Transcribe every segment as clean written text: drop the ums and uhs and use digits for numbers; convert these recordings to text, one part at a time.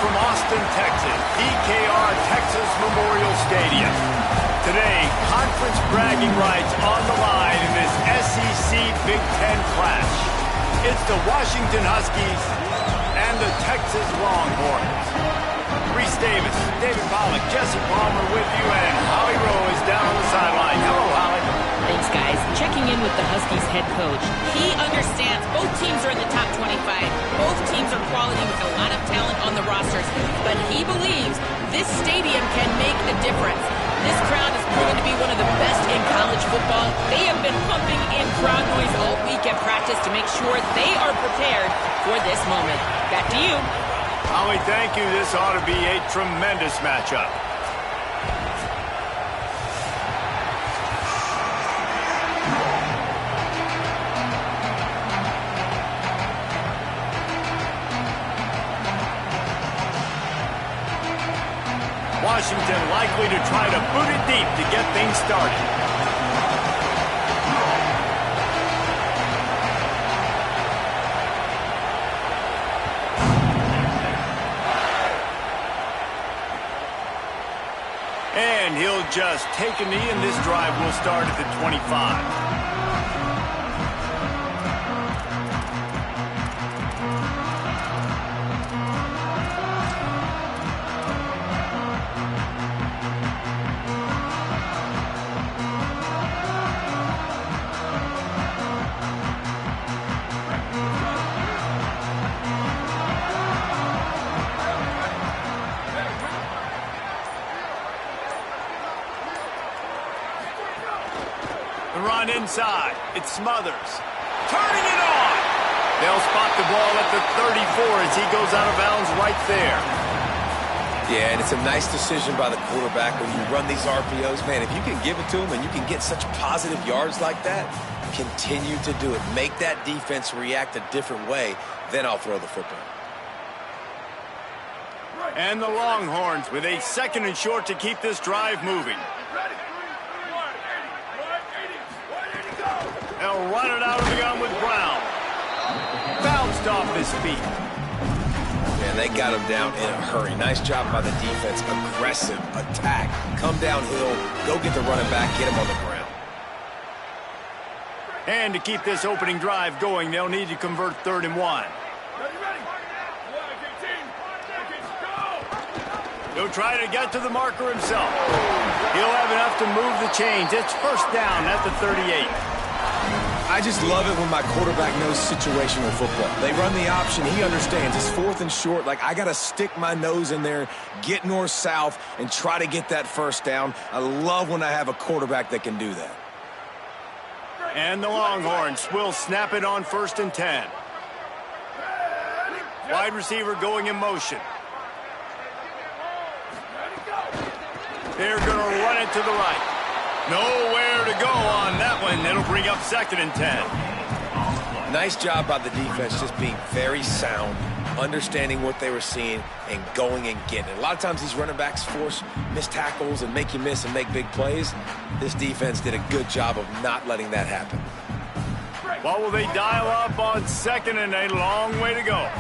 from Austin, Texas, DKR Texas Memorial Stadium. Today, conference bragging rights on the line in this SEC Big Ten clash. It's the Washington Huskies and the Texas Longhorns. Reese Davis, David Pollack, Jesse Palmer with you, and Holly Rowe is down on the sideline. Hello, Holly. Thanks, guys. Checking in with the Huskies head coach. He understands both teams are in the top 25. Both teams are quality with a lot of talent on the rosters. But he believes this stadium can make a difference. This crowd has proven to be one of the best in college football. They have been pumping in crowd noise all week at practice to make sure they are prepared for this moment. Back to you. Holly, thank you. This ought to be a tremendous matchup. Washington likely to try to boot it deep to get things started. And he'll just take a knee, and this drive will start at the 25. The run inside. It's Smothers. Turning it on. They'll spot the ball at the 34 as he goes out of bounds right there. Yeah, and it's a nice decision by the quarterback when you run these RPOs. Man, if you can give it to him and you can get such positive yards like that, continue to do it. Make that defense react a different way, then I'll throw the football. And the Longhorns with a second and short to keep this drive moving. They'll run it out of the gun with Brown. Bounced off his feet. And they got him down in a hurry. Nice job by the defense. Aggressive attack. Come downhill. Go get the running back. Get him on the ground. And to keep this opening drive going, they'll need to convert 3rd and 1. He'll try to get to the marker himself. He'll have enough to move the chains. It's first down at the 38. I just love it when my quarterback knows situational football. They run the option. He understands. It's 4th and short. Like, I got to stick my nose in there, get north-south, and try to get that first down. I love when I have a quarterback that can do that. And the Longhorns will snap it on 1st and 10. Wide receiver going in motion. They're going to run it to the right. Nowhere to go on that one. It'll bring up 2nd and 10. Nice job by the defense, just being very sound, understanding what they were seeing, and going and getting it. A lot of times these running backs force missed tackles and make you miss and make big plays. This defense did a good job of not letting that happen. What will they dial up on 2nd and a long way to go?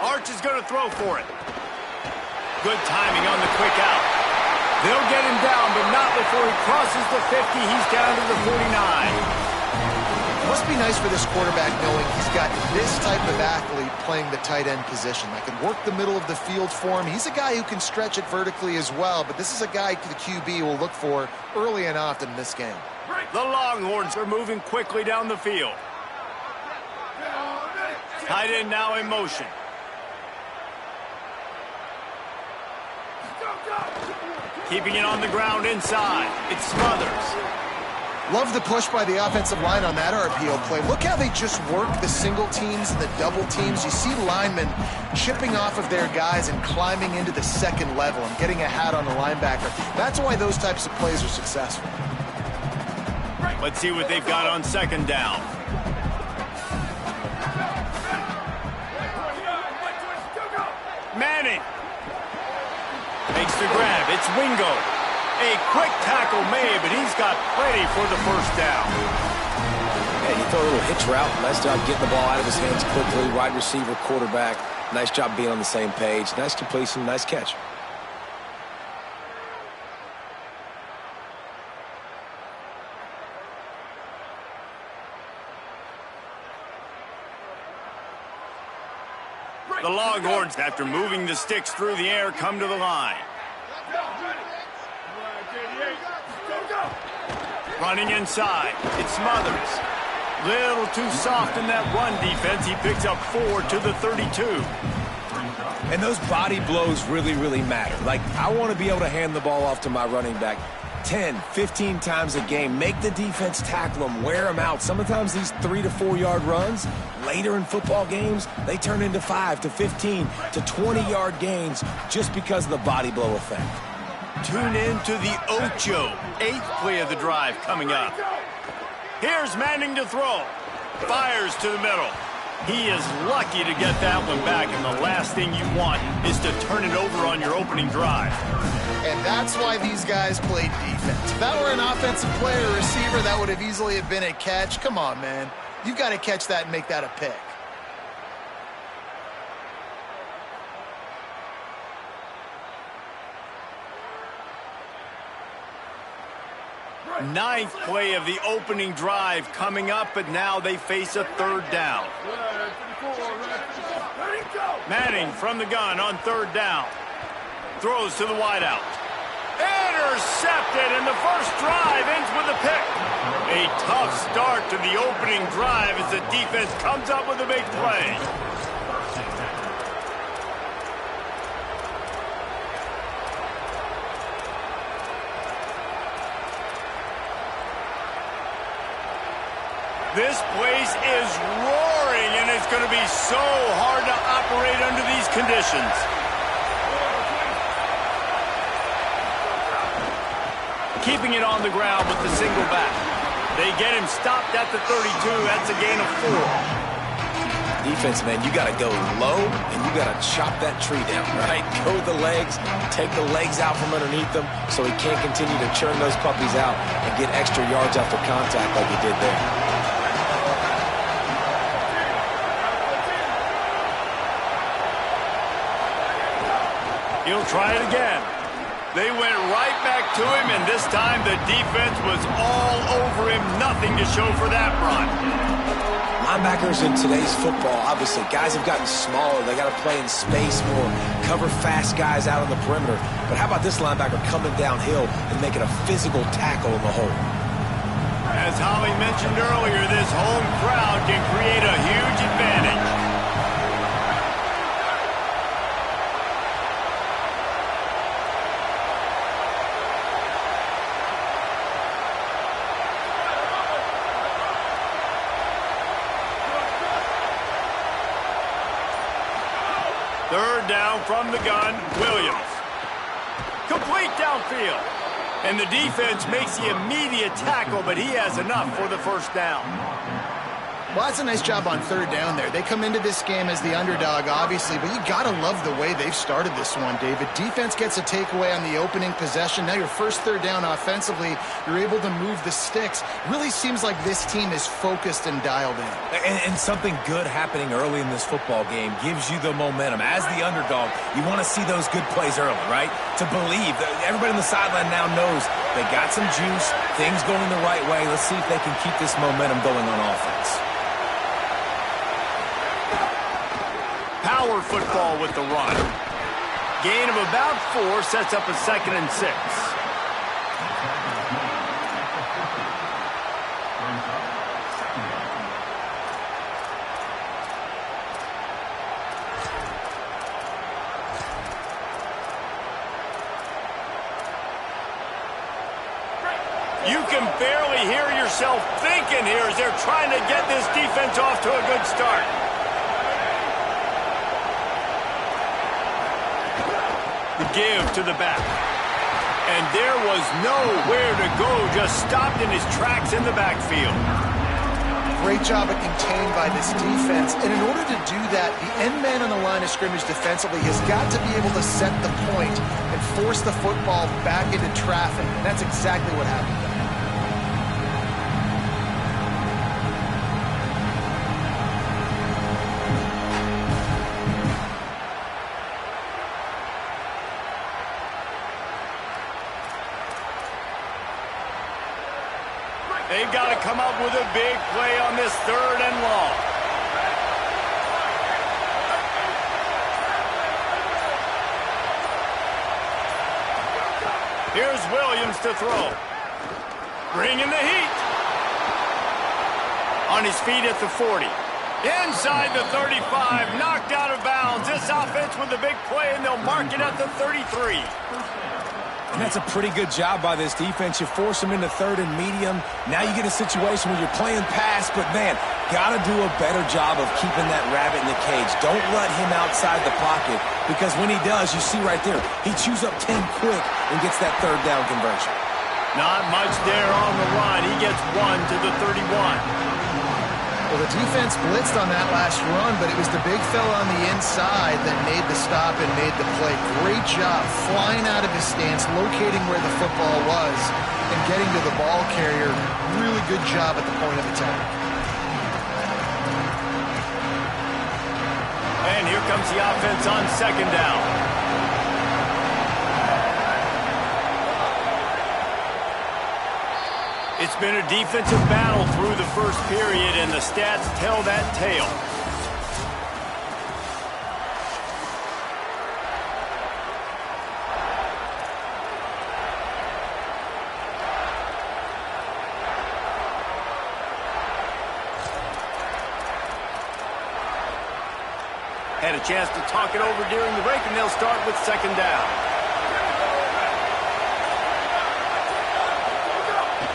Arch is going to throw for it. Good timing on the quick out. They'll get him down, but not before he crosses the 50. He's down to the 49. It must be nice for this quarterback knowing he's got this type of athlete playing the tight end position. That can work the middle of the field for him. He's a guy who can stretch it vertically as well, but this is a guy the QB will look for early and often in this game. The Longhorns are moving quickly down the field. Tight end now in motion. Keeping it on the ground inside. It's Smothers. Love the push by the offensive line on that RPO play. Look how they just work the single teams and the double teams. You see linemen chipping off of their guys and climbing into the 2nd level and getting a hat on the linebacker. That's why those types of plays are successful. Let's see what they've got on 2nd down. Manning makes the grab. It's Wingo. A quick tackle made, but he's got plenty for the first down. And you throw a little hitch route. Nice job getting the ball out of his hands quickly. Wide receiver, quarterback. Nice job being on the same page. Nice completion, nice catch. The Longhorns, after moving the sticks through the air, come to the line. Running inside, it's Smothers. Little too soft in that run defense. He picks up 4 to the 32. And those body blows really, really matter. Like, I want to be able to hand the ball off to my running back 10, 15 times a game. Make the defense tackle them, wear them out. Sometimes these 3 to 4 yard runs, later in football games, they turn into 5 to 15 to 20 yard gains just because of the body blow effect. Tune in to the Ocho. 8th play of the drive coming up. Here's Manning to throw. Fires to the middle. He is lucky to get that one back, and the last thing you want is to turn it over on your opening drive. And that's why these guys played defense. If that were an offensive player or receiver, that would have easily have been a catch. Come on, man. You've got to catch that and make that a pick. Ninth play of the opening drive coming up, but now they face a 3rd down. Manning from the gun on 3rd down. Throws to the wideout. Intercepted, and the first drive ends with a pick. A tough start to the opening drive as the defense comes up with a big play. This place is roaring, and it's going to be so hard to operate under these conditions. Keeping it on the ground with the single back. They get him stopped at the 32. That's a gain of 4. Defense, man, you got to go low, and you got to chop that tree down, right? Go the legs, take the legs out from underneath them so he can't continue to churn those puppies out and get extra yards after contact like he did there. He'll try it again. They went right back to him, and this time the defense was all over him. Nothing to show for that run. Linebackers in today's football, obviously, guys have gotten smaller. They got to play in space more, cover fast guys out on the perimeter. But how about this linebacker coming downhill and making a physical tackle in the hole? As Holly mentioned earlier, this home crowd can create a huge advantage. Third down from the gun, Williams. Complete downfield. And the defense makes the immediate tackle, but he has enough for the first down. Well, that's a nice job on 3rd down there. They come into this game as the underdog, obviously, but you got to love the way they've started this one, David. Defense gets a takeaway on the opening possession. Now your first 3rd down offensively, you're able to move the sticks. Really seems like this team is focused and dialed in. And something good happening early in this football game gives you the momentum. As the underdog, you want to see those good plays early, right? To believe that everybody on the sideline now knows they got some juice, things going the right way. Let's see if they can keep this momentum going on offense. Power football with the run. Gain of about 4 sets up a 2nd and 6. You can barely hear yourself thinking here as they're trying to get this defense off to a good start. The give to the back. And there was nowhere to go, just stopped in his tracks in the backfield. Great job of contained by this defense. And in order to do that, the end man on the line of scrimmage defensively has got to be able to set the point and force the football back into traffic. And that's exactly what happened. they've got to come up with a big play on this 3rd and long. Here's Williams to throw. Bringing the heat. On his feet at the 40. Inside the 35, knocked out of bounds. This offense with a big play, and they'll mark it at the 33. And that's a pretty good job by this defense. You force them into 3rd and medium. Now you get a situation where you're playing pass, but, man, got to do a better job of keeping that rabbit in the cage. Don't let him outside the pocket, because when he does, you see right there, he chews up 10 quick and gets that 3rd down conversion. Not much there on the run. He gets 1 to the 31. Well, the defense blitzed on that last run, but it was the big fella on the inside that made the stop and made the play. Great job flying out of his stance, locating where the football was, and getting to the ball carrier. Really good job at the point of attack. And here comes the offense on 2nd down. It's been a defensive battle through the first period, and the stats tell that tale. Had a chance to talk it over during the break, and they'll start with 2nd down.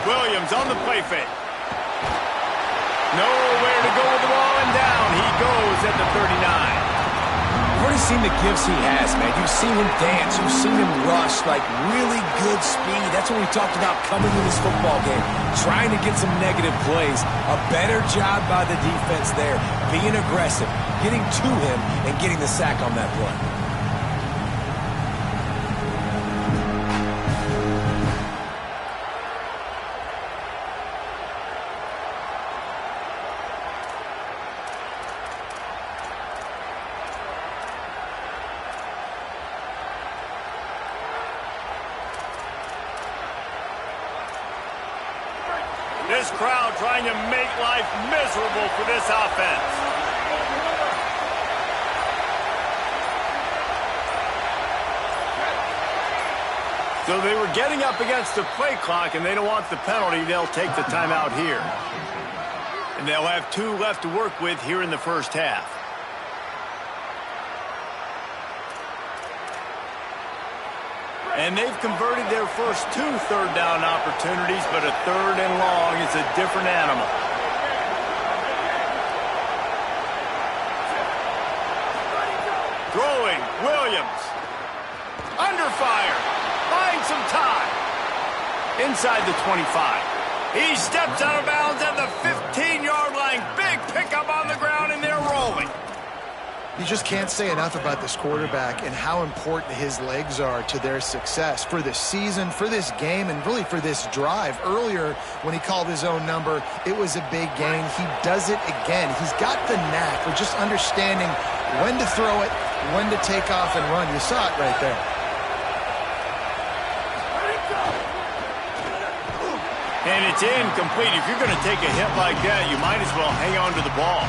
Williams on the play fake. Nowhere to go with the ball, and down he goes at the 39. You've already seen the gifts he has, man. You've seen him dance. You've seen him rush, like really good speed. That's what we talked about coming in this football game, trying to get some negative plays. A better job by the defense there, being aggressive, getting to him, and getting the sack on that play. This crowd trying to make life miserable for this offense. So they were getting up against the play clock, and they don't want the penalty. They'll take the timeout here. And they'll have 2 left to work with here in the first half. And they've converted their first 2 third down opportunities, but a 3rd and long is a different animal. Throwing, Williams. Under fire. Buying some time. Inside the 25. He steps out of bounds at the 15-yard line. Big pickup on the ground, and they're rolling. You just can't say enough about this quarterback and how important his legs are to their success for this season, for this game, and really for this drive. Earlier, when he called his own number, it was a big gain. He does it again. He's got the knack for just understanding when to throw it, when to take off and run. You saw it right there. And it's incomplete. If you're going to take a hit like that, you might as well hang on to the ball.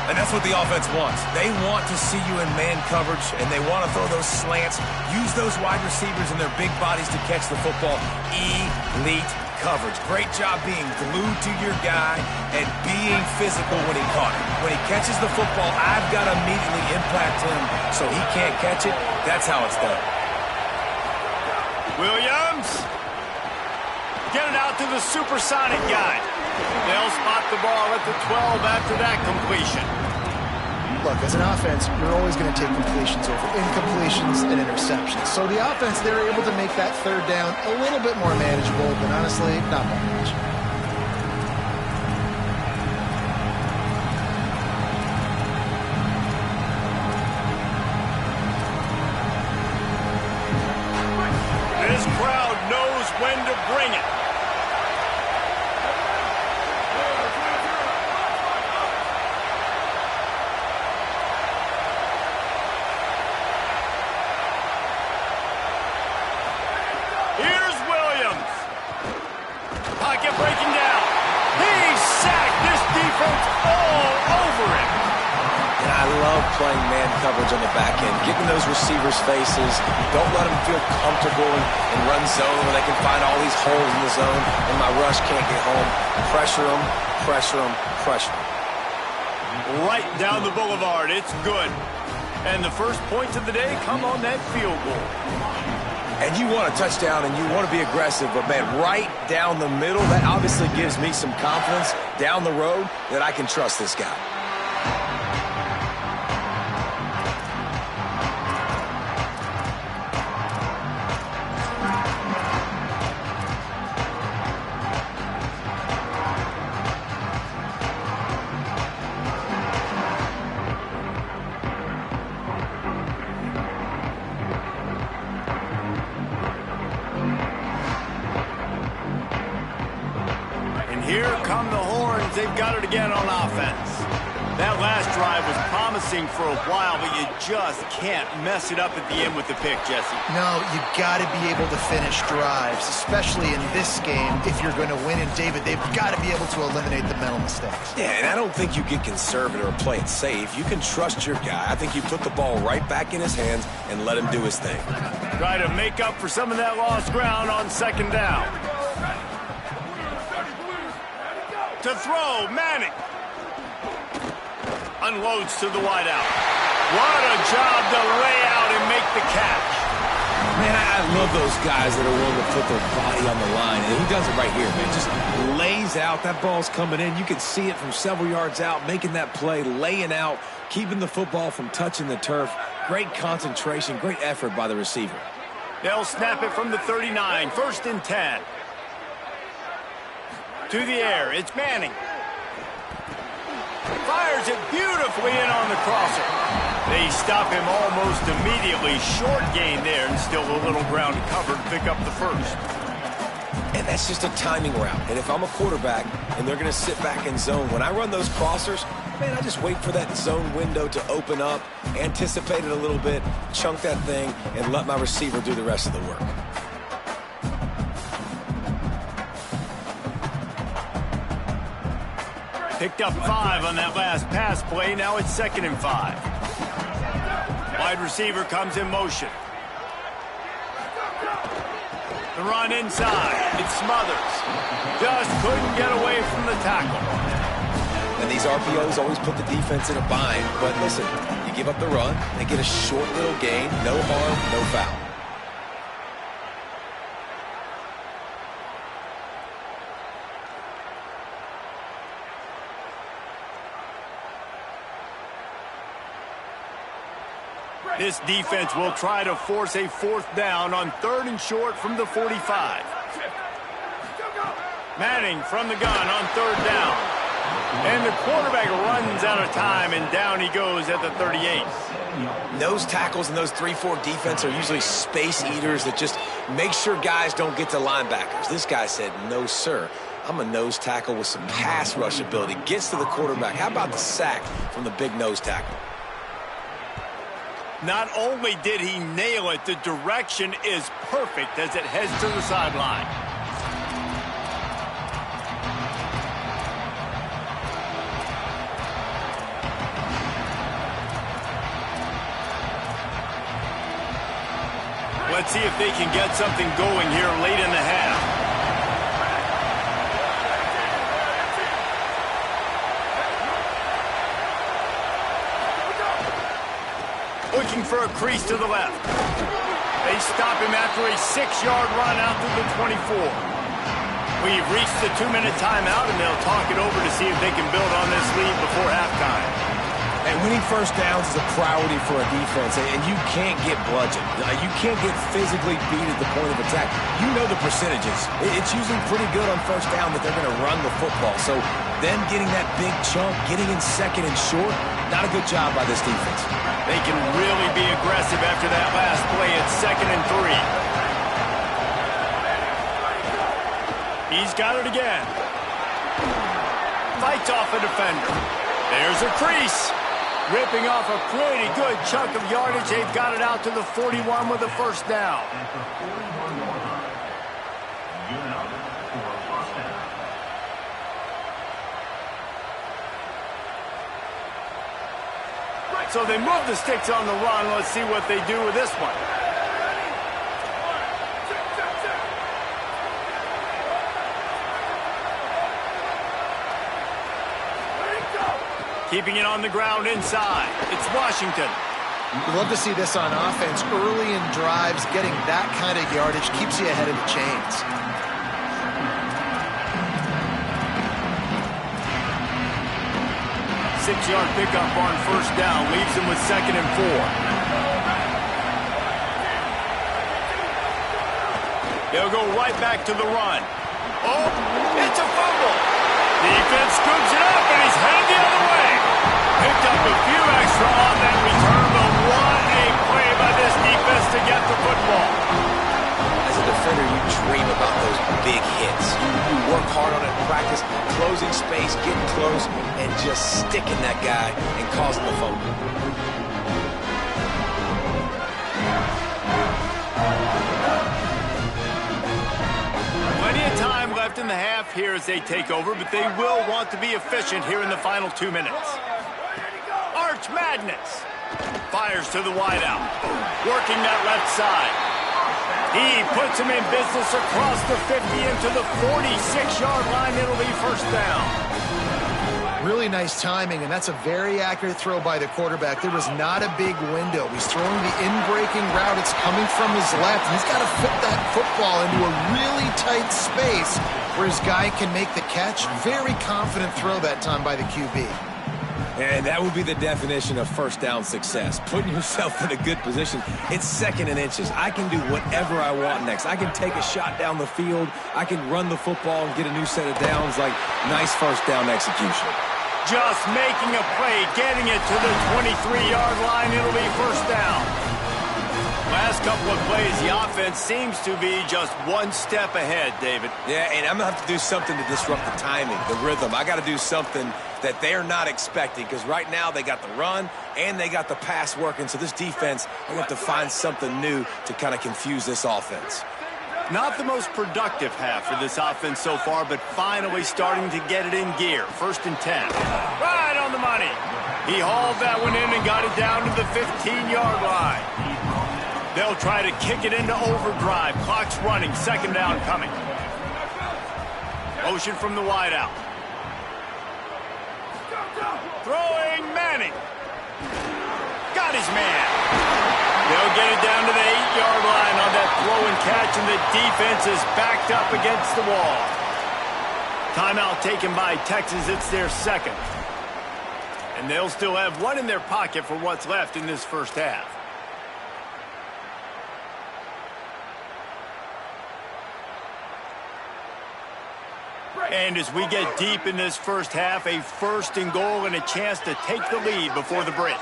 And that's what the offense wants. They want to see you in man coverage, and they want to throw those slants, use those wide receivers and their big bodies to catch the football. Elite coverage. Great job being glued to your guy and being physical when he caught it. When he catches the football, I've got to immediately impact him so he can't catch it. That's how it's done. Williams. Get it out to the supersonic guy. They'll spot the ball at the 12 after that completion. Look, as an offense, you're always going to take completions over incompletions and interceptions. So the offense, they're able to make that 3rd down a little bit more manageable, but honestly, not that much. This crowd knows when to bring it. Pocket break. playing man coverage on the back end. Get in those receivers' faces. Don't let them feel comfortable and run zone where they can find all these holes in the zone and my rush can't get home. Pressure them, pressure them, pressure them. Right down the boulevard. It's good. And the first points of the day come on that field goal. And you want a touchdown and you want to be aggressive, but man, right down the middle, that obviously gives me some confidence down the road that I can trust this guy. Here come the horns. They've got it again on offense. That last drive was promising for a while, but you just can't mess it up at the end with the pick, Jesse. No, you got to be able to finish drives, especially in this game if you're going to win. And David, they've got to be able to eliminate the mental mistakes. Yeah, and I don't think you get conservative or play it safe. You can trust your guy. I think you put the ball right back in his hands and let him do his thing. Try to make up for some of that lost ground on second down. To throw, Manning. Unloads to the wideout. What a job to lay out and make the catch. Man, I love those guys that are willing to put their body on the line. And he does it right here, man. Just lays out. That ball's coming in. You can see it from several yards out, making that play, laying out, keeping the football from touching the turf. Great concentration, great effort by the receiver. They'll snap it from the 39, 1st and 10. To the air, it's Manning. Fires it beautifully in on the crosser. They stop him almost immediately. Short gain there, and still a little ground to cover to pick up the first. And that's just a timing route. And if I'm a quarterback and they're going to sit back in zone, when I run those crossers, man, I just wait for that zone window to open up, anticipate it a little bit, chunk that thing, and let my receiver do the rest of the work. Picked up 5 on that last pass play. Now it's 2nd and 5. Wide receiver comes in motion. The run inside. It smothers. Just couldn't get away from the tackle. And these RPOs always put the defense in a bind. But listen, you give up the run, they get a short little gain. No harm, no foul. This defense will try to force a 4th down on 3rd and short from the 45. Manning from the gun on 3rd down. And the quarterback runs out of time, and down he goes at the 38. Nose tackles and those 3-4 defense are usually space eaters that just make sure guys don't get to linebackers. This guy said, no, sir. I'm a nose tackle with some pass rush ability. Gets to the quarterback. How about the sack from the big nose tackle? Not only did he nail it, the direction is perfect as it heads to the sideline. Let's see if they can get something going here late in the half. Looking for a crease to the left. They stop him after a 6-yard run out to the 24. We've reached the 2-minute timeout, and they'll talk it over to see if they can build on this lead before halftime. And winning first downs is a priority for a defense, and you can't get bludgeoned. You can't get physically beat at the point of attack. You know the percentages. It's usually pretty good on first down that they're going to run the football. So then getting that big chunk, getting in 2nd and short, not a good job by this defense. They can really be aggressive after that last play at 2nd and 3. He's got it again. Fights off a defender. There's a crease. Ripping off a pretty good chunk of yardage. They've got it out to the 41 with a first down. So they move the sticks on the run. Let's see what they do with this one. Keeping it on the ground inside. It's Washington. You love to see this on offense. Early in drives, getting that kind of yardage keeps you ahead of the chains. 6-yard pickup on first down. Leaves him with 2nd and 4. They'll go right back to the run. Oh, it's a fumble. Defense scoops it up, and he's headed the other way. Picked up a few extra on that return, but what a play by this defense to get the football. As a defender, you dream about those big hits. You work hard on it in practice, closing space, getting close, and just sticking that guy and causing the fumble. Plenty of time left in the half here as they take over, but they will want to be efficient here in the final 2 minutes. Arch Madness fires to the wideout, working that left side. He puts him in business across the 50 into the 46-yard line. It'll be first down. Really nice timing, and that's a very accurate throw by the quarterback. There was not a big window. He's throwing the in-breaking route. It's coming from his left, and he's got to fit that football into a really tight space where his guy can make the catch. Very confident throw that time by the QB. And that would be the definition of first down success. Putting yourself in a good position. It's 2nd and inches. I can do whatever I want next. I can take a shot down the field. I can run the football and get a new set of downs. Like, nice first down execution. Just making a play, getting it to the 23-yard line. It'll be first down. Last couple of plays, the offense seems to be just one step ahead, David. Yeah, and I'm going to have to do something to disrupt the timing, the rhythm. I got to do something that they're not expecting, because right now they got the run and they got the pass working. So this defense, they're going to have to find something new to kind of confuse this offense. Not the most productive half for this offense so far, but finally starting to get it in gear. 1st and 10. Right on the money. He hauled that one in and got it down to the 15-yard line. They'll try to kick it into overdrive. Clock's running. 2nd down coming. Motion from the wideout. Throwing Manning. Got his man. They'll get it down to the 8-yard line on that throw and catch, and the defense is backed up against the wall. Timeout taken by Texas. It's their 2nd. And they'll still have one in their pocket for what's left in this first half. And as we get deep in this first half, a 1st and goal and a chance to take the lead before the break.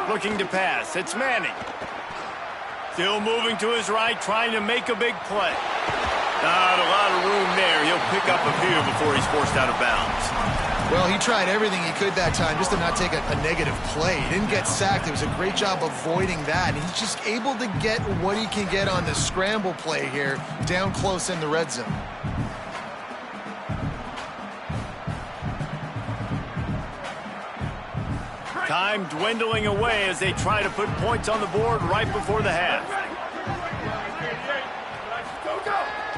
Looking to pass. It's Manning. Still moving to his right, trying to make a big play. Not a lot of room there. He'll pick up a few before he's forced out of bounds. Well, he tried everything he could that time just to not take a negative play. He didn't get sacked. It was a great job avoiding that. And he's just able to get what he can get on the scramble play here down close in the red zone. Time dwindling away as they try to put points on the board right before the half.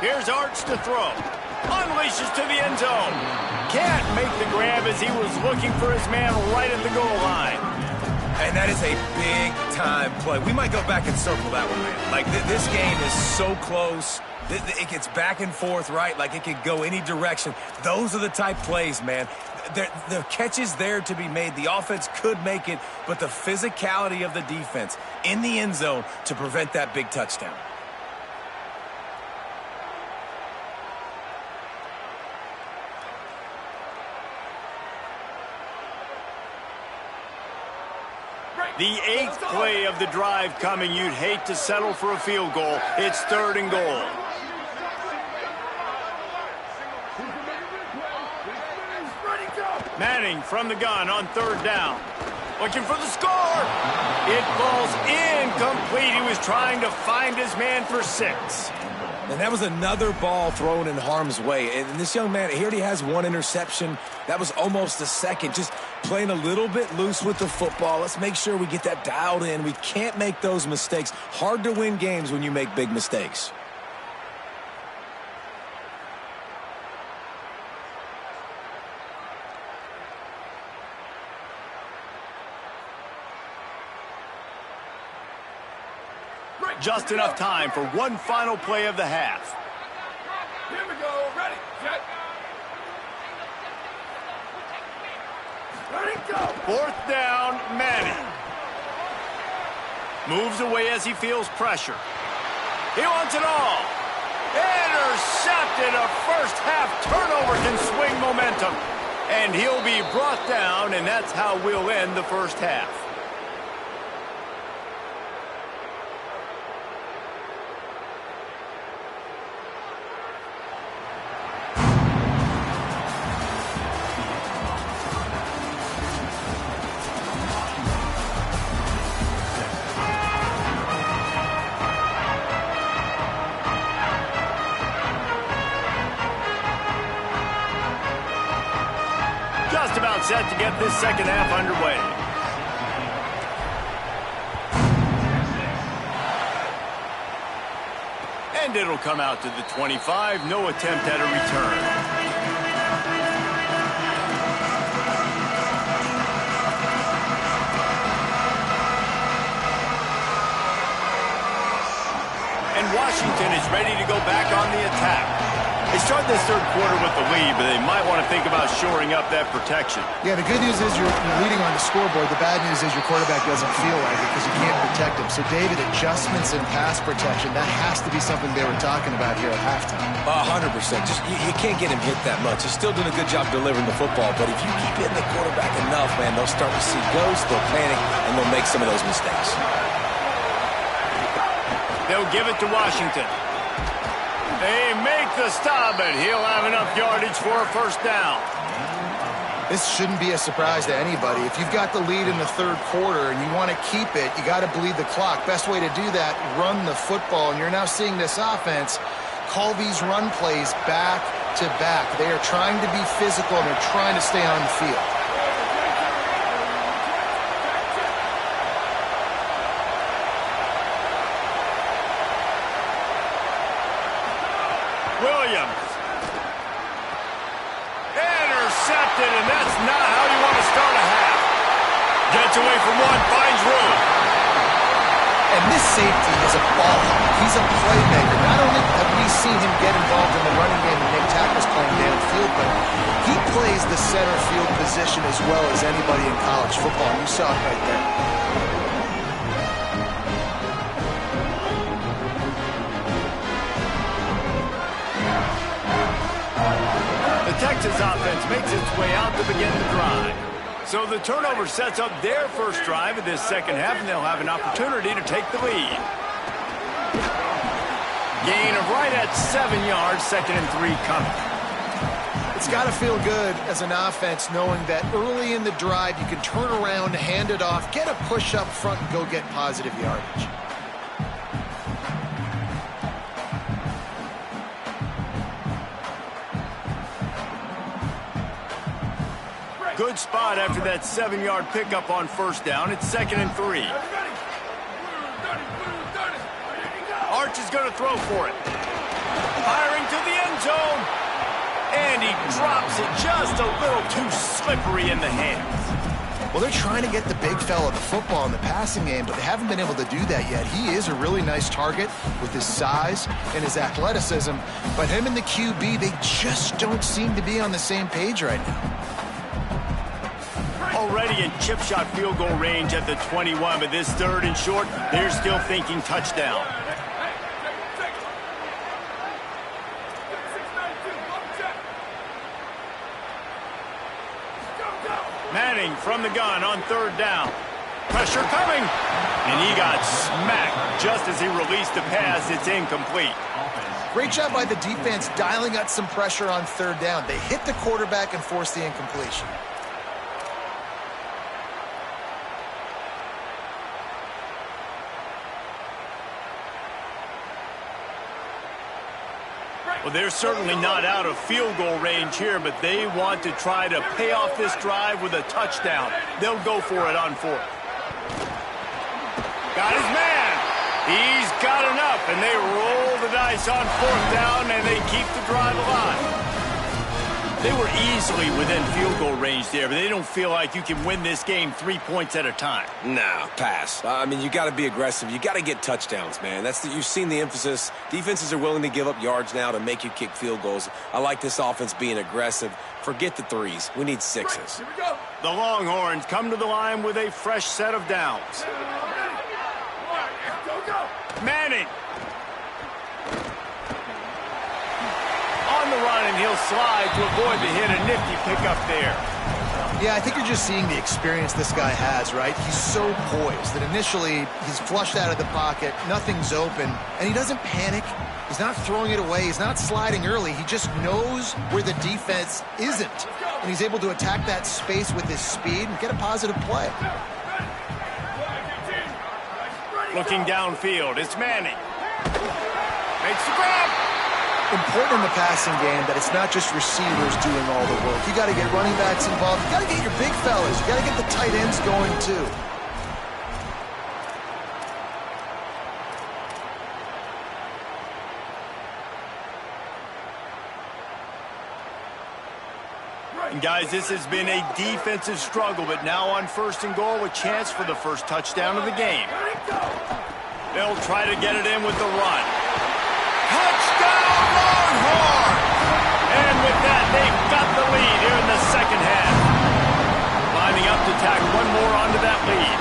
Here's Arch to throw. Unleashes to the end zone. Can't make the grab as he was looking for his man right at the goal line. And that is a big-time play. We might go back and circle that one, man. Like, this game is so close. It gets back and forth, right? Like, it could go any direction. Those are the type plays, man. The catch is there to be made. The offense could make it, but the physicality of the defense in the end zone to prevent that big touchdown. The 8th play of the drive coming. You'd hate to settle for a field goal. It's 3rd and goal. Manning from the gun on 3rd down. Looking for the score. It falls incomplete. He was trying to find his man for 6. And that was another ball thrown in harm's way. And this young man, he already has one interception. That was almost a second. Just playing a little bit loose with the football. Let's make sure we get that dialed in. We can't make those mistakes. Hard to win games when you make big mistakes. Just enough time for one final play of the half. Here we go. Ready, set. Ready, go. Fourth down, Manning. Moves away as he feels pressure. He wants it all. Intercepted. A first half turnover can swing momentum. And he'll be brought down, and that's how we'll end the first half. Just about set to get this second half underway. And it'll come out to the 25. No attempt at a return. And Washington is ready to go back on the attack. They start this third quarter with the lead, but they might want to think about shoring up that protection. Yeah, the good news is you're leading on the scoreboard. The bad news is your quarterback doesn't feel like it because you can't protect him. So, David, adjustments in pass protection, that has to be something they were talking about here at halftime. 100%. Just you can't get him hit that much. He's still doing a good job delivering the football, but if you keep hitting the quarterback enough, man, they'll start to see ghosts, they'll panic, and they'll make some of those mistakes. They'll give it to Washington. They make the stop, and he'll have enough yardage for a first down. This shouldn't be a surprise to anybody. If you've got the lead in the third quarter and you want to keep it, you got to bleed the clock. Best way to do that, run the football. And you're now seeing this offense call these run plays back to back. They are trying to be physical, and they're trying to stay on the field. Williams. Intercepted, and that's not how you want to start a half. Gets away from one, finds room. And this safety is a ball hawk. He's a playmaker. Not only have we seen him get involved in the running game and make tackles playing downfield, but he plays the center field position as well as anybody in college football. And you saw it right there. The Texas offense makes its way out to begin the drive. So the turnover sets up their first drive of this second half, and they'll have an opportunity to take the lead. Gain of right at 7 yards, 2nd and 3 coming. It's got to feel good as an offense knowing that early in the drive you can turn around, hand it off, get a push up front, and go get positive yardage. Good spot after that 7-yard pickup on first down. It's 2nd and 3. Arch is going to throw for it. Firing to the end zone. And he drops it just a little too slippery in the hands. Well, they're trying to get the big fella the football in the passing game, but they haven't been able to do that yet. He is a really nice target with his size and his athleticism, but him and the QB, they just don't seem to be on the same page right now. Already in chip shot field goal range at the 21, but this 3rd and short, they're still thinking touchdown. Manning from the gun on 3rd down. Pressure coming, and he got smacked just as he released the pass. It's incomplete. Great job by the defense dialing out some pressure on 3rd down. They hit the quarterback and forced the incompletion. Well, they're certainly not out of field goal range here, but they want to try to pay off this drive with a touchdown. They'll go for it on fourth. Got his man. He's got enough, and they roll the dice on fourth down, and they keep the drive alive. They were easily within field goal range there, but they don't feel like you can win this game 3 points at a time. Nah, pass. I mean, you got to be aggressive. You got to get touchdowns, man. You've seen the emphasis. Defenses are willing to give up yards now to make you kick field goals. I like this offense being aggressive. Forget the threes. We need sixes. Here we go. The Longhorns come to the line with a fresh set of downs. Go. Manning. On the run, and he'll slide to avoid the hit. A nifty pickup there. Yeah, I think you're just seeing the experience this guy has, right? He's so poised that initially he's flushed out of the pocket, nothing's open, and he doesn't panic. He's not throwing it away. He's not sliding early. He just knows where the defense isn't, and he's able to attack that space with his speed and get a positive play. Looking downfield, it's Manning. Makes the grab. Important in the passing game that it's not just receivers doing all the work. You got to get running backs involved. You got to get your big fellas. You got to get the tight ends going too. And guys, this has been a defensive struggle, but now on first and goal, a chance for the first touchdown of the game. They'll try to get it in with the run. Touchdown, Longhorns! And with that, they've got the lead here in the second half. Lining up to tack one more onto that lead.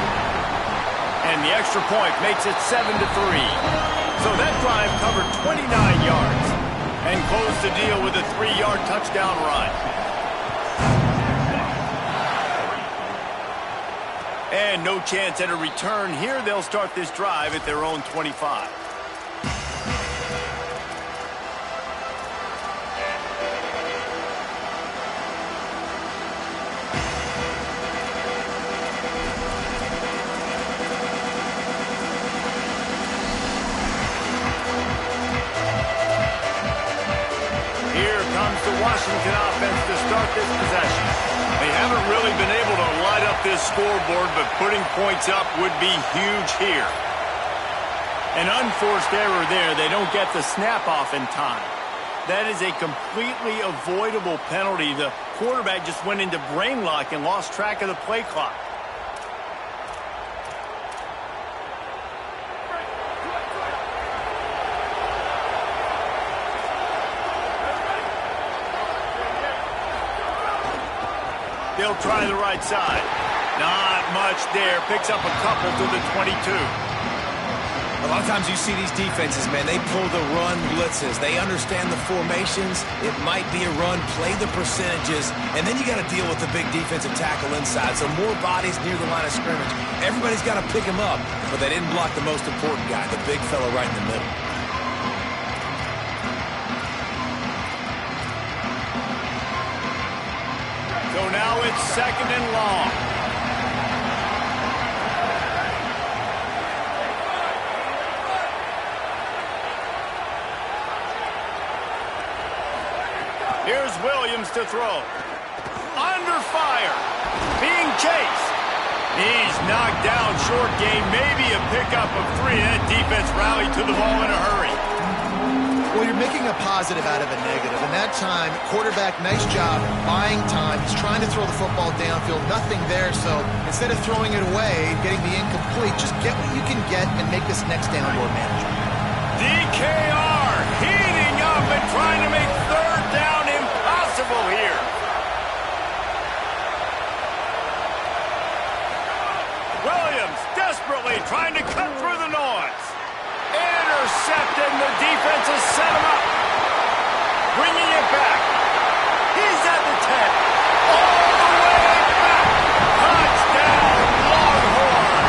And the extra point makes it 7-3. So that drive covered 29 yards and closed the deal with a 3-yard touchdown run. And no chance at a return here. They'll start this drive at their own 25. Washington offense to start this possession. They haven't really been able to light up this scoreboard, but putting points up would be huge here. An unforced error there. They don't get the snap off in time. That is a completely avoidable penalty. The quarterback just went into brain lock and lost track of the play clock. They'll try the right side. Not much there. Picks up a couple to the 22. A lot of times you see these defenses, man, they pull the run blitzes. They understand the formations. It might be a run, play the percentages, and then you got to deal with the big defensive tackle inside. So more bodies near the line of scrimmage. Everybody's got to pick him up, but they didn't block the most important guy, the big fella right in the middle. So now it's second and long. Here's Williams to throw. Under fire. Being chased. He's knocked down short game. Maybe a pickup of 3. That defense rallied to the ball in a hurry. Well, you're making a positive out of a negative. And that time, quarterback, nice job, buying time. He's trying to throw the football downfield. Nothing there. So instead of throwing it away, getting the incomplete, just get what you can get and make this next down more manageable. DKR heating up and trying to make third down impossible here. Williams desperately trying to cut through the noise. Intercepted, and the defense has set him up. Bringing it back. He's at the 10. All the way back. Touchdown, Longhorn.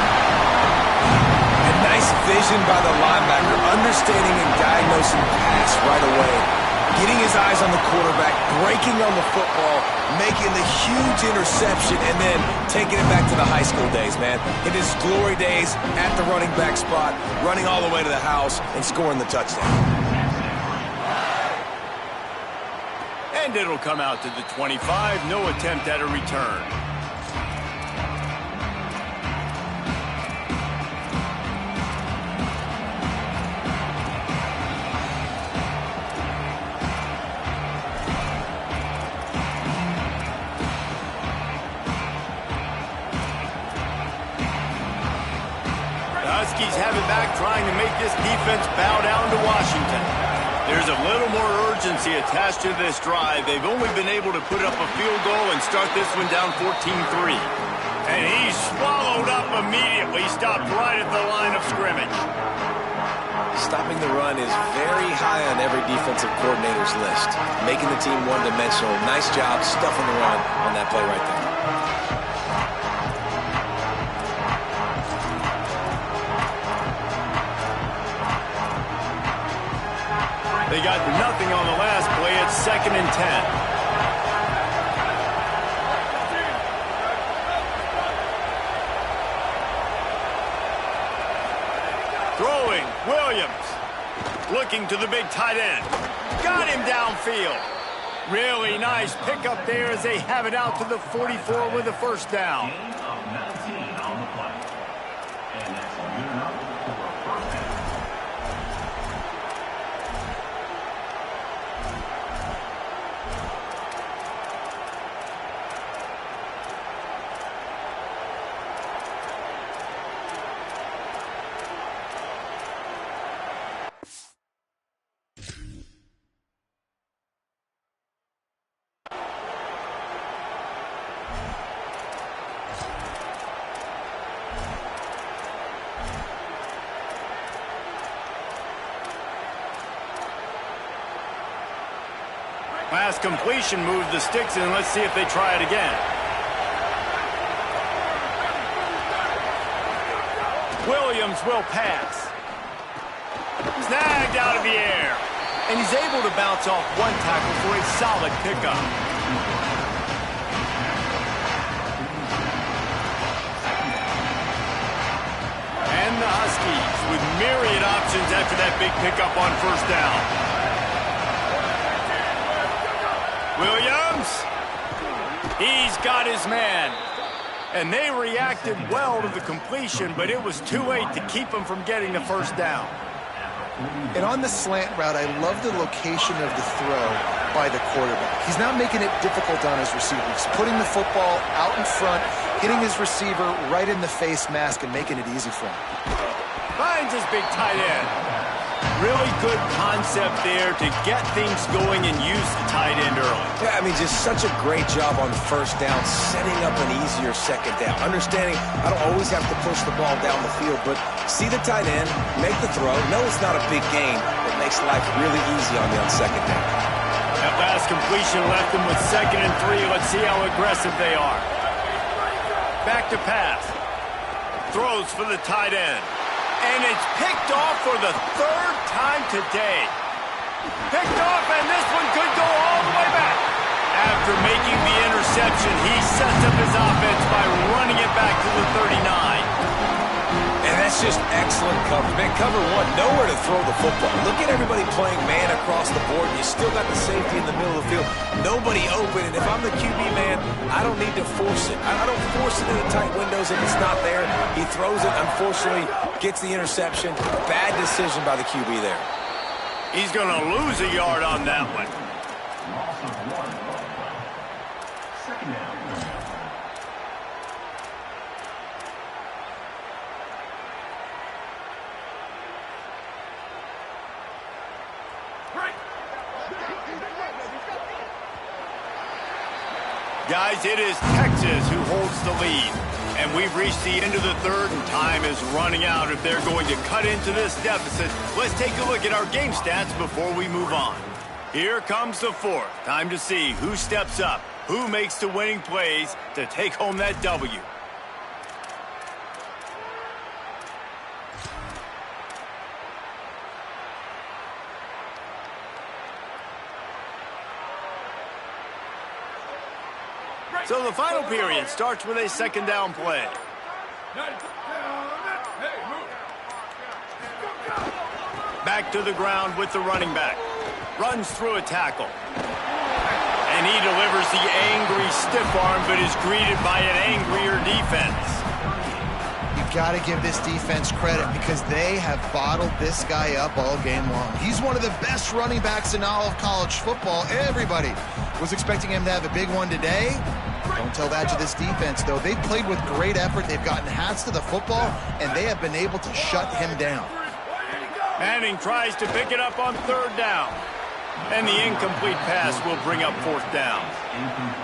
And nice vision by the linebacker, understanding and diagnosing the pass right away. Getting his eyes on the quarterback, breaking on the football, making the huge interception, and then taking it back to the high school days, man. In his glory days at the running back spot, running all the way to the house and scoring the touchdown. And it'll come out to the 25. No attempt at a return. Huskies have it back, trying to make this defense bow down to Washington. There's a little more urgency attached to this drive. They've only been able to put up a field goal and start this one down 14-3. And he's swallowed up immediately, stopped right at the line of scrimmage. Stopping the run is very high on every defensive coordinator's list. Making the team one-dimensional. Nice job stuffing the run on that play right there. They got nothing on the last play. It's 2nd and 10. Throwing, Williams. Looking to the big tight end. Got him downfield. Really nice pickup there as they have it out to the 44 with a first down. Pass completion, moves the sticks in. Let's see if they try it again. Williams will pass. Snagged out of the air. And he's able to bounce off one tackle for a solid pickup. And the Huskies with myriad options after that big pickup on first down. Williams, he's got his man. And they reacted well to the completion, but it was too late to keep him from getting the first down. And on the slant route, I love the location of the throw by the quarterback. He's not making it difficult on his receiver. He's putting the football out in front, hitting his receiver right in the face mask and making it easy for him. Finds his big tight end. Really good concept there to get things going and use the tight end early. Yeah, I mean, just such a great job on first down, setting up an easier second down. Understanding I don't always have to push the ball down the field, but see the tight end, make the throw. No, it's not a big gain. It makes life really easy on you on second down. That last completion left them with 2nd and 3. Let's see how aggressive they are. Back to pass. Throws for the tight end. And it's picked off for the 3rd time today. Picked off, and this one could go all the way back. After making the interception, he sets up his offense by running it back to the 39. And that's just excellent coverage. Man, cover one, nowhere to throw the football. Look at everybody playing man across the board. You still got the safety in the middle of the field. Nobody open, and if I'm the QB man, I don't need to force it. I don't force it into tight windows if it's not there. He throws it, unfortunately, gets the interception. Bad decision by the QB there. He's going to lose a yard on that one. Guys, it is Texas who holds the lead. And we've reached the end of the 3rd, and time is running out if they're going to cut into this deficit. Let's take a look at our game stats before we move on. Here comes the 4th. Time to see who steps up, who makes the winning plays to take home that W. So the final period starts with a 2nd down play. Back to the ground with the running back. Runs through a tackle. And he delivers the angry stiff arm, but is greeted by an angrier defense. Got to give this defense credit because they have bottled this guy up all game long. He's one of the best running backs in all of college football. Everybody was expecting him to have a big one today. Don't tell that to this defense, though. They've played with great effort. They've gotten hats to the football, and they have been able to shut him down. Manning tries to pick it up on third down. And the incomplete pass will bring up fourth down.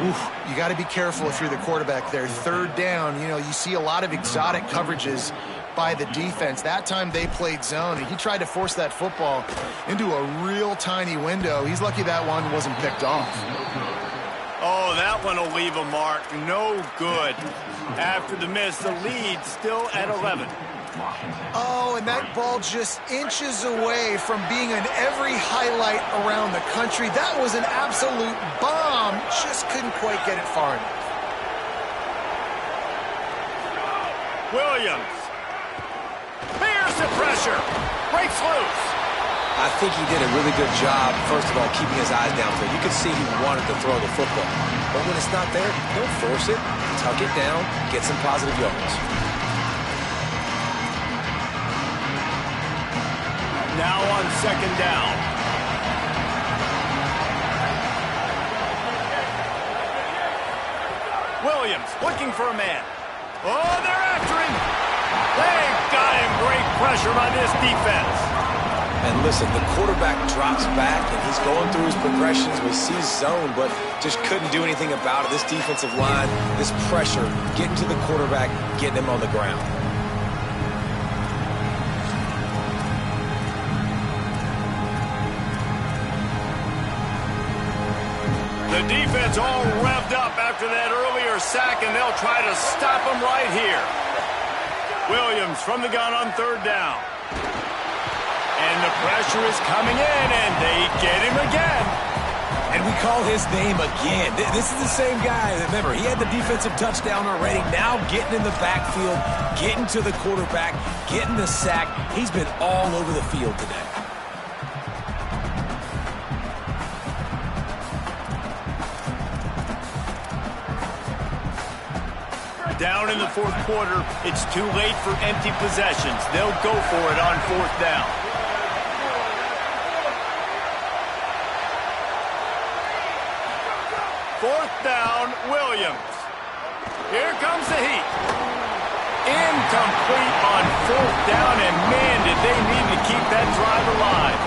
Oof, you got to be careful if you're the quarterback there. Third down, you know, you see a lot of exotic coverages by the defense. That time they played zone, and he tried to force that football into a real tiny window. He's lucky that one wasn't picked off. Oh, that one will leave a mark. No good. After the miss, the lead still at 11. Oh, and that ball just inches away from being in every highlight around the country. That was an absolute bomb. Just couldn't quite get it far enough. Williams. Bears the pressure. Breaks loose. I think he did a really good job, first of all, keeping his eyes downfield. You could see he wanted to throw the football. But when it's not there, don't force it. Tuck it down. Get some positive yards. Now on second down. Williams looking for a man. Oh, they're after him. They've got him. Great pressure by this defense. And listen, the quarterback drops back, and he's going through his progressions. We see zone, but just couldn't do anything about it. This defensive line, this pressure, getting to the quarterback, getting him on the ground. The defense all revved up after that earlier sack, and they'll try to stop him right here. Williams from the gun on third down. And the pressure is coming in, and they get him again. And we call his name again. This is the same guy. Remember, he had the defensive touchdown already. Now getting in the backfield, getting to the quarterback, getting the sack. He's been all over the field today. Down in the fourth quarter, it's too late for empty possessions. They'll go for it on fourth down. Fourth down, Williams. Here comes the heat. Incomplete on fourth down, and man, did they need to keep that drive alive.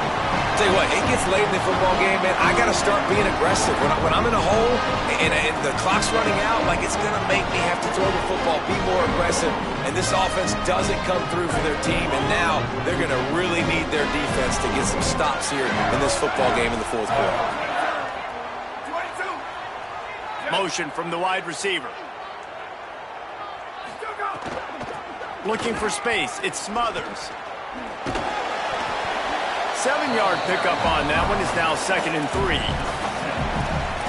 Tell you what, it gets late in the football game, man. I got to start being aggressive. When I'm in a hole and the clock's running out, like, it's going to make me have to throw the football, be more aggressive. And this offense doesn't come through for their team, and now they're going to really need their defense to get some stops here in this football game in the fourth quarter. Motion from the wide receiver. Looking for space. It's Smothers. 7-yard pickup on that one. Is now 2nd and 3.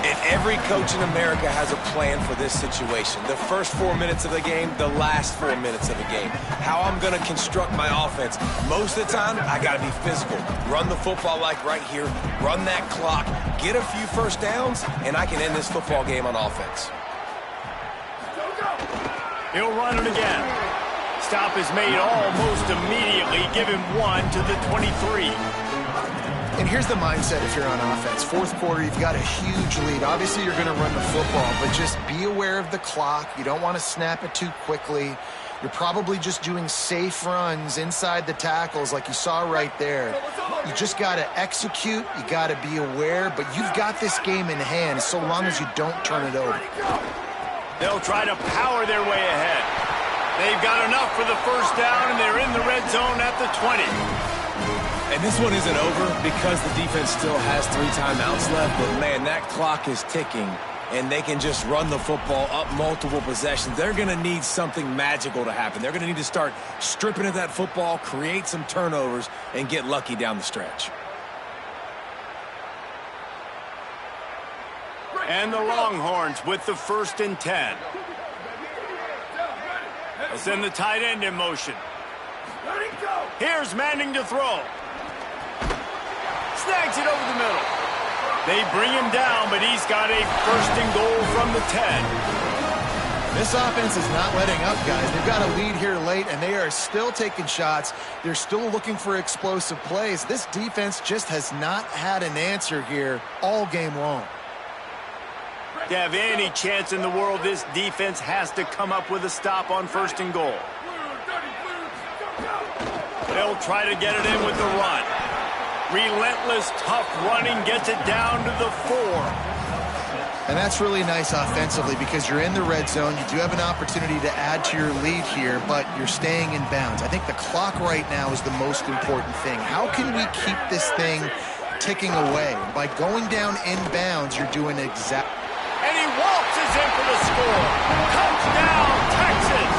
And every coach in America has a plan for this situation. The first 4 minutes of the game, the last 4 minutes of the game. How I'm going to construct my offense. Most of the time, I got to be physical. Run the football like right here. Run that clock. Get a few first downs, and I can end this football game on offense. He'll run it again. Stop is made almost immediately. Give him 1 to the 23. And here's the mindset if you're on offense. Fourth quarter, you've got a huge lead. Obviously, you're going to run the football, but just be aware of the clock. You don't want to snap it too quickly. You're probably just doing safe runs inside the tackles like you saw right there. You just got to execute. You got to be aware, but you've got this game in hand so long as you don't turn it over. They'll try to power their way ahead. They've got enough for the first down, and they're in the red zone at the 20. And this one isn't over because the defense still has 3 timeouts left. But, man, that clock is ticking, and they can just run the football up multiple possessions. They're going to need something magical to happen. They're going to need to start stripping at that football, create some turnovers, and get lucky down the stretch. And the Longhorns with the 1st and 10. They'll send the tight end in motion. Here's Manning to throw. Snags it over the middle. They bring him down, but he's got a first and goal from the 10. This offense is not letting up, guys. They've got a lead here late, and they are still taking shots. They're still looking for explosive plays. This defense just has not had an answer here all game long. To have any chance in the world, this defense has to come up with a stop on first and goal. They'll try to get it in with the run. Relentless, tough running gets it down to the 4. And that's really nice offensively because you're in the red zone. You do have an opportunity to add to your lead here, but you're staying in bounds. I think the clock right now is the most important thing. How can we keep this thing ticking away? By going down in bounds, you're doing exactly. And he waltzes in for the score. Touchdown, Texas!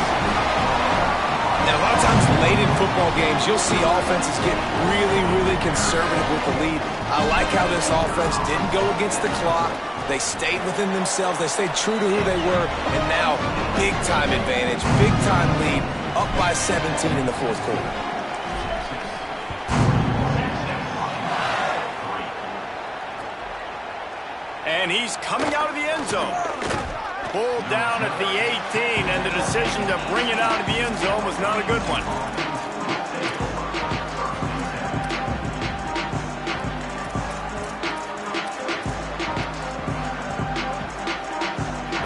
Now, a lot of times late in football games, you'll see offenses get really, really conservative with the lead. I like how this offense didn't go against the clock. They stayed within themselves. They stayed true to who they were. And now, big-time advantage, big-time lead, up by 17 in the fourth quarter. And he's coming out of the end zone. Pulled down at the 18, and the decision to bring it out of the end zone was not a good one.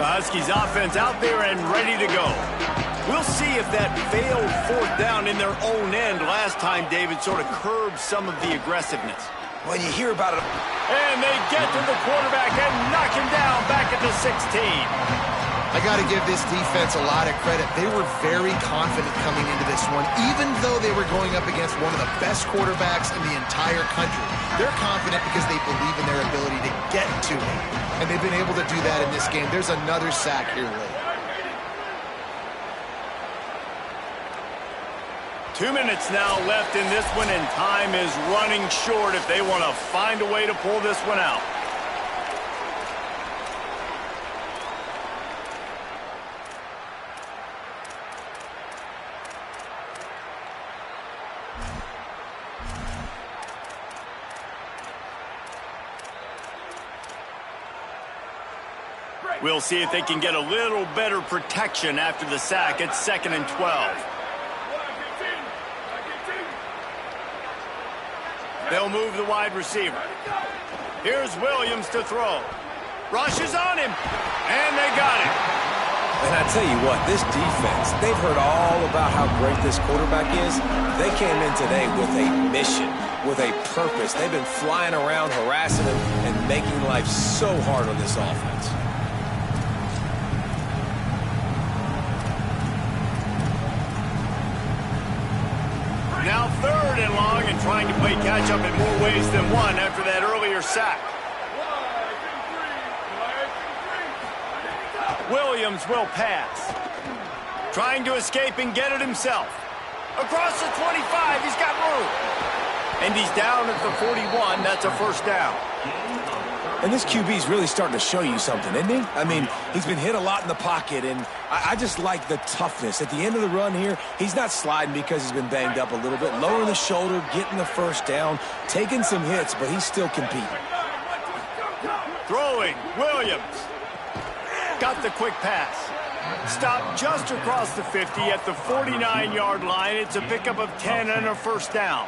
The Huskies offense out there and ready to go. We'll see if that failed fourth down in their own end last time, David, sort of curbed some of the aggressiveness. When you hear about it. And they get to the quarterback and knock him down back at the 16. I got to give this defense a lot of credit. They were very confident coming into this one, even though they were going up against one of the best quarterbacks in the entire country. They're confident because they believe in their ability to get to him, and they've been able to do that in this game. There's another sack here late. 2 minutes now left in this one, and time is running short if they want to find a way to pull this one out. We'll see if they can get a little better protection after the sack. It's 2nd and 12. They'll move the wide receiver. Here's Williams to throw. Rushes on him, and they got him. And I tell you what, this defense, they've heard all about how great this quarterback is. They came in today with a mission, with a purpose. They've been flying around, harassing him, and making life so hard on this offense. Now 3rd and long, and trying to play catch-up in more ways than one after that earlier sack. Williams will pass. Trying to escape and get it himself. Across the 25, he's got room. And he's down at the 41. That's a first down. And this QB's really starting to show you something, isn't he? I mean, he's been hit a lot in the pocket, and I just like the toughness. At the end of the run here, he's not sliding because he's been banged up a little bit. Lowering the shoulder, getting the first down, taking some hits, but he's still competing. Throwing, Williams. Got the quick pass. Stopped just across the 50 at the 49-yard line. It's a pickup of 10 and a first down.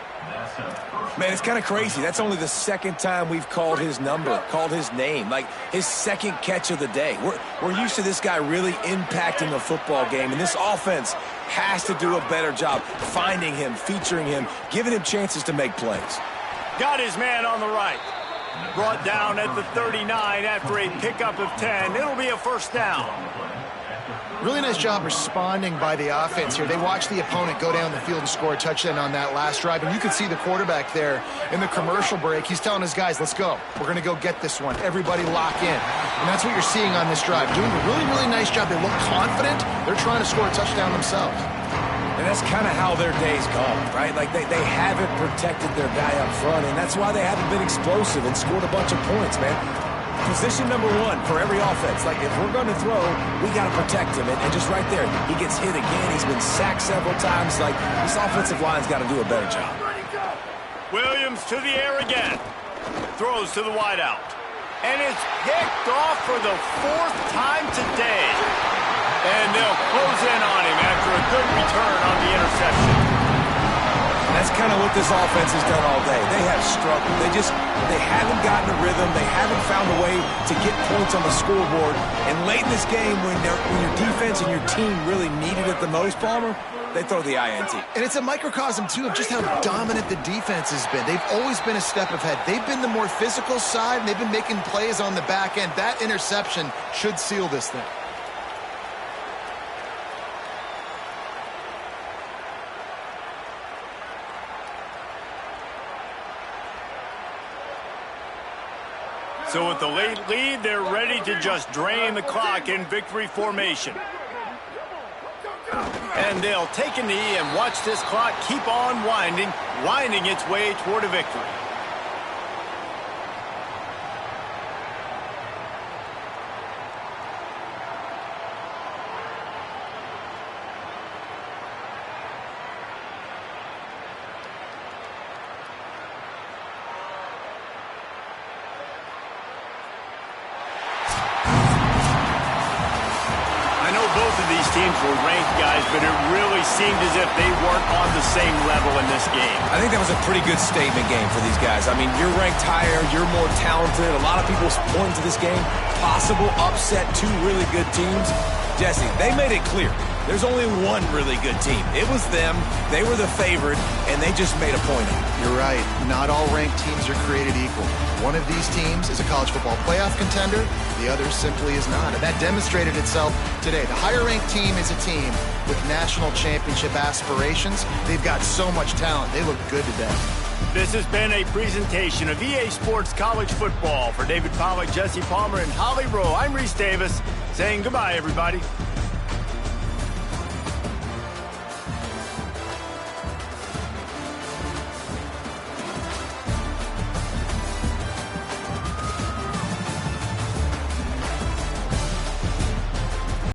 Man, it's kind of crazy. That's only the second time we've called his number, called his name, like his second catch of the day. We're used to this guy really impacting a football game, and this offense has to do a better job finding him, featuring him, giving him chances to make plays. Got his man on the right. Brought down at the 39 after a pickup of 10. It'll be a first down. Really nice job responding by the offense here. They watched the opponent go down the field and score a touchdown on that last drive, and you could see the quarterback there in the commercial break. He's telling his guys, let's go. We're going to go get this one. Everybody lock in. And that's what you're seeing on this drive. Doing a really, really nice job. They look confident. They're trying to score a touchdown themselves. And that's kind of how their day's gone, right? Like they haven't protected their guy up front, and that's why they haven't been explosive and scored a bunch of points, man. Position number one for every offense. Like, if we're going to throw, we got to protect him. And just right there, he gets hit again. He's been sacked several times. Like, this offensive line's got to do a better job. Williams to the air again. Throws to the wideout. And it's picked off for the 4th time today. And they'll close in on him after a good return on the interception. That's kind of what this offense has done all day. They have struggled. They haven't gotten a rhythm. They haven't found a way to get points on the scoreboard. And late in this game, when your defense and your team really needed it the most, Palmer, they throw the INT. And it's a microcosm, too, of just how dominant the defense has been. They've always been a step ahead. They've been the more physical side, and they've been making plays on the back end. That interception should seal this thing. So with the late lead, they're ready to just drain the clock in victory formation. And they'll take a knee and watch this clock keep on winding its way toward a victory. Teams were ranked, guys, but it really seemed as if they weren't on the same level in this game. I think that was a pretty good statement game for these guys. I mean, you're ranked higher, you're more talented. A lot of people point to this game. Possible upset, 2 really good teams. Jesse, they made it clear. There's only one really good team. It was them. They were the favorite, and they just made a point of it. You're right. Not all ranked teams are created equal. One of these teams is a college football playoff contender. The other simply is not. And that demonstrated itself today. The higher-ranked team is a team with national championship aspirations. They've got so much talent. They look good today. This has been a presentation of EA Sports College Football. For David Pollack, Jesse Palmer, and Holly Rowe, I'm Reese Davis saying goodbye, everybody.